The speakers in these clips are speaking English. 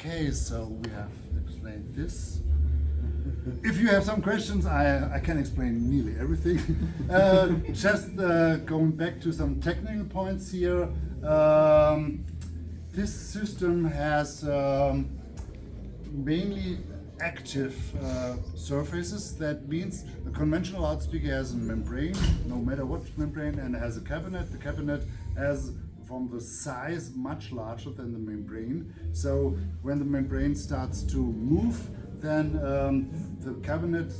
Okay, so we have explained this. If you have some questions, I can explain nearly everything. Just going back to some technical points here. This system has mainly active surfaces. That means a conventional loudspeaker has a membrane, no matter what membrane, and has a cabinet. The cabinet has from the size much larger than the membrane. So when the membrane starts to move, then the cabinet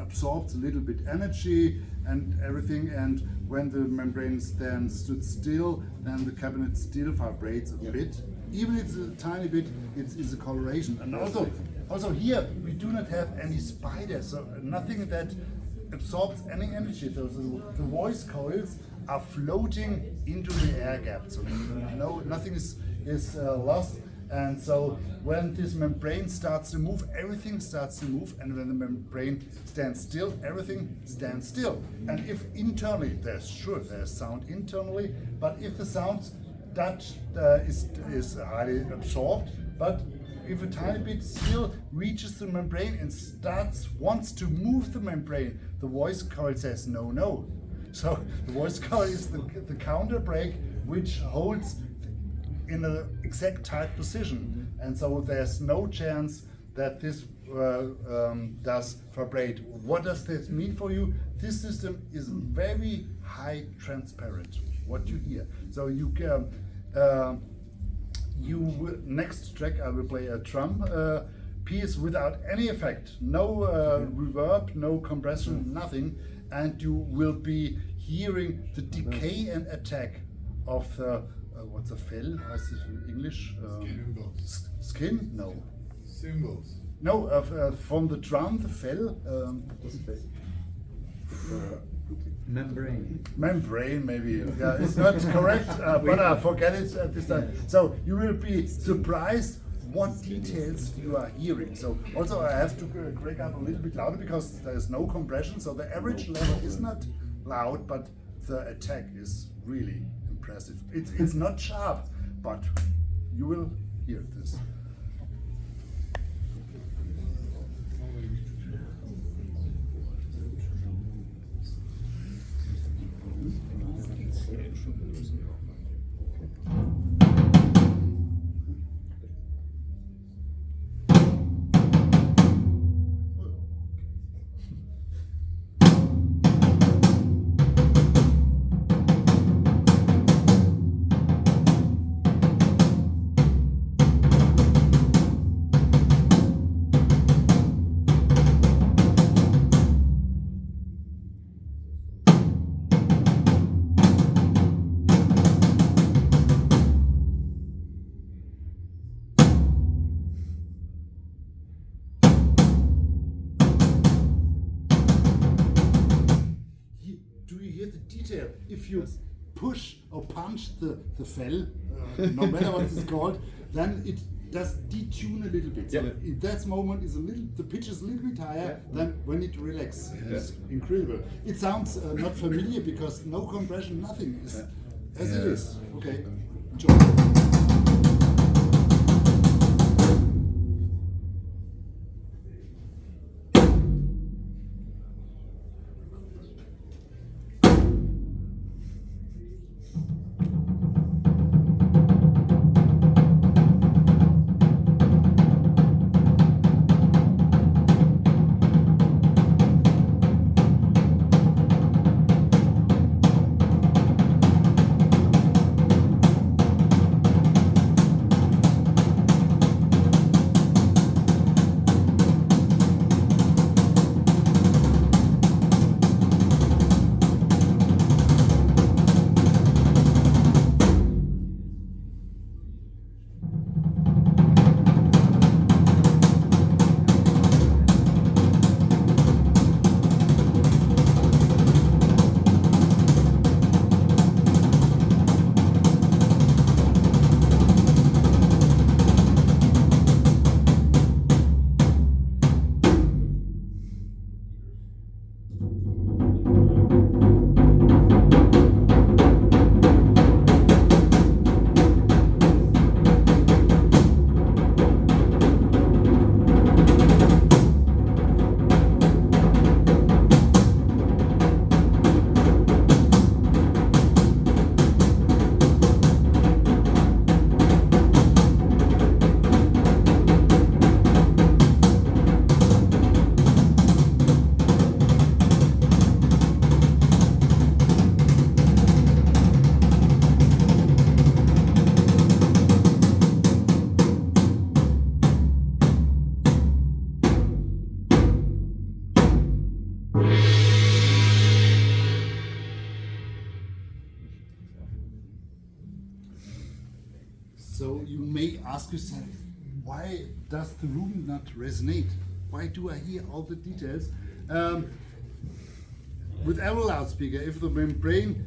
absorbs a little bit energy and everything, and when the membrane stood still, then the cabinet still vibrates a bit. Even if it's a tiny bit, it's a coloration. And also here we do not have any spiders, so nothing that absorbs any energy. So the voice coils are floating into the air gap, so nothing is lost. And so when this membrane starts to move, everything starts to move, and when the membrane stands still, everything stands still. And if internally, there's sound internally, but if the sound that is highly absorbed, but if a tiny bit still reaches the membrane and wants to move the membrane, the voice coil says no, no. So the voice coil is the counter brake which holds in an exact tight position, and so there's no chance that this does vibrate. What does this mean for you? This system is very high transparent, what you hear. So you can, next track I will play a drum piece without any effect, no reverb, no compression, nothing, and you will be hearing the decay and attack of the what's a fell? How's this in English? Skin? No. Cymbals. No, from the drum, the fell. Membrane. Membrane, maybe. Yeah, it's not correct, but I forget it at this time. So you will be surprised what details you are hearing. So also I have to break up a little bit louder because there is no compression. So the average level is not loud, but the attack is really impressive. It's not sharp, but you will hear this. If you push or punch the fell, no matter what it's called, then it does detune a little bit. So in that moment the pitch is a little bit higher than when it relaxes. It's incredible. It sounds not familiar because no compression, nothing is as it is. Okay, enjoy. So you may ask yourself, why does the room not resonate? Why do I hear all the details? With every loudspeaker, if the membrane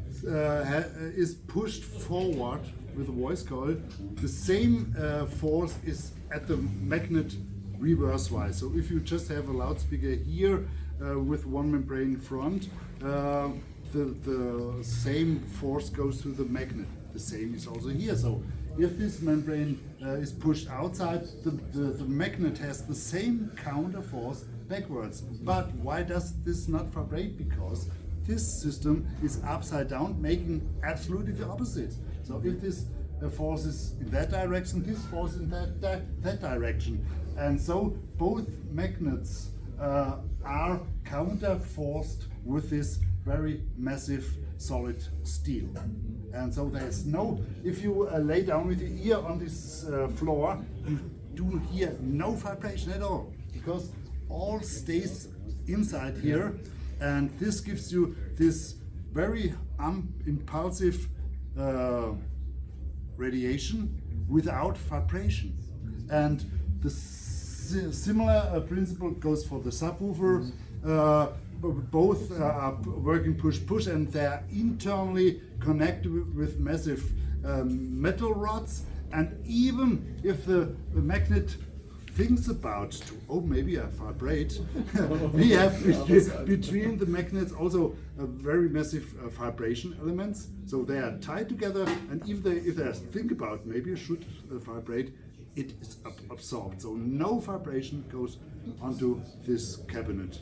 is pushed forward with a voice coil, the same force is at the magnet reverse-wise. So if you just have a loudspeaker here with one membrane in front, the same force goes to the magnet. The same is also here. So if this membrane is pushed outside, the magnet has the same counter force backwards. But why does this not vibrate? Because this system is upside down, making absolutely the opposite. So if this force is in that direction, this force in that direction. And so both magnets are counter-forced with this very massive solid steel. And so there's no, if you lay down with your ear on this floor, you do hear no vibration at all, because all stays inside here, and this gives you this very impulsive radiation without vibration. And the similar principle goes for the subwoofer. Both are working push-push, and they're internally connected with massive metal rods. And even if the magnet thinks about to, oh, maybe I vibrate, we have between the magnets also a very massive vibration elements. So they are tied together, and if they think about maybe you should vibrate, it is absorbed. So no vibration goes onto this cabinet.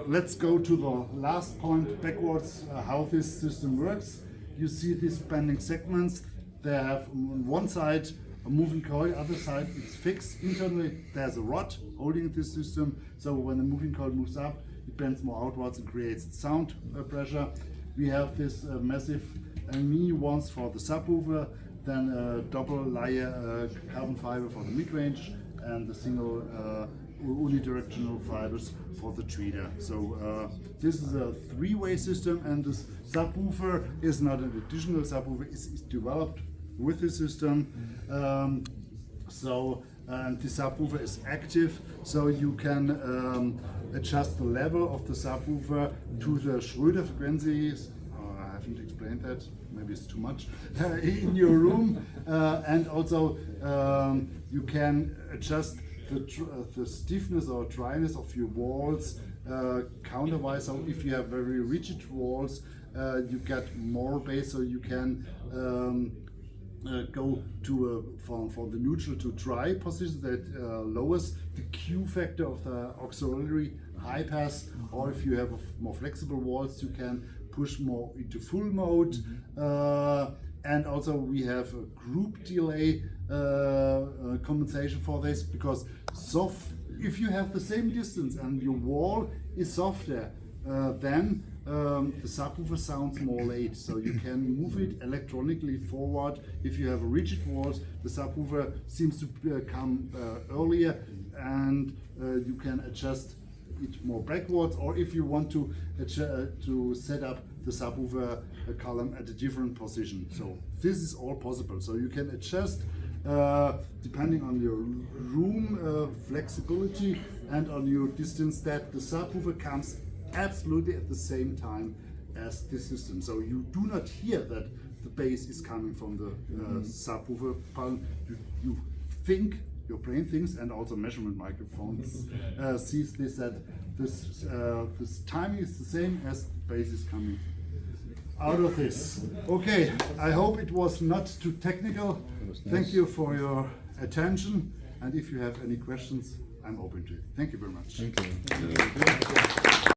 Let's go to the last point backwards, how this system works. You see these bending segments. They have on one side a moving coil, other side it's fixed. Internally there's a rod holding this system, so when the moving coil moves up, it bends more outwards and creates sound pressure. We have this massive mini ones for the subwoofer, then a double layer carbon fiber for the mid-range, and the single unidirectional fibers for the tweeter. So this is a three-way system, and this subwoofer is not an additional subwoofer, it's developed with the system. And the subwoofer is active, so you can adjust the level of the subwoofer to the Schröder frequencies. I haven't explained that, maybe it's too much, in your room. And also you can adjust the stiffness or dryness of your walls counterwise. So if you have very rigid walls, you get more bass, so you can go to from the neutral to dry position that lowers the Q factor of the auxiliary high pass. Or if you have more flexible walls, you can push more into full mode. And also we have a group delay compensation for this, because if you have the same distance and your wall is softer, then the subwoofer sounds more late, so you can move it electronically forward. If you have a rigid walls, the subwoofer seems to come earlier, and you can adjust it more backwards. Or if you want to set up the subwoofer column at a different position, so this is all possible. So you can adjust depending on your room flexibility and on your distance, that the subwoofer comes absolutely at the same time as the system. So you do not hear that the bass is coming from the subwoofer. You think, your brain thinks, and also measurement microphones sees this, that this timing is the same as the bass is coming out of this. Okay, I hope it was not too technical. Thank you for your attention, and if you have any questions, I'm open to it. Thank you very much. Thank you.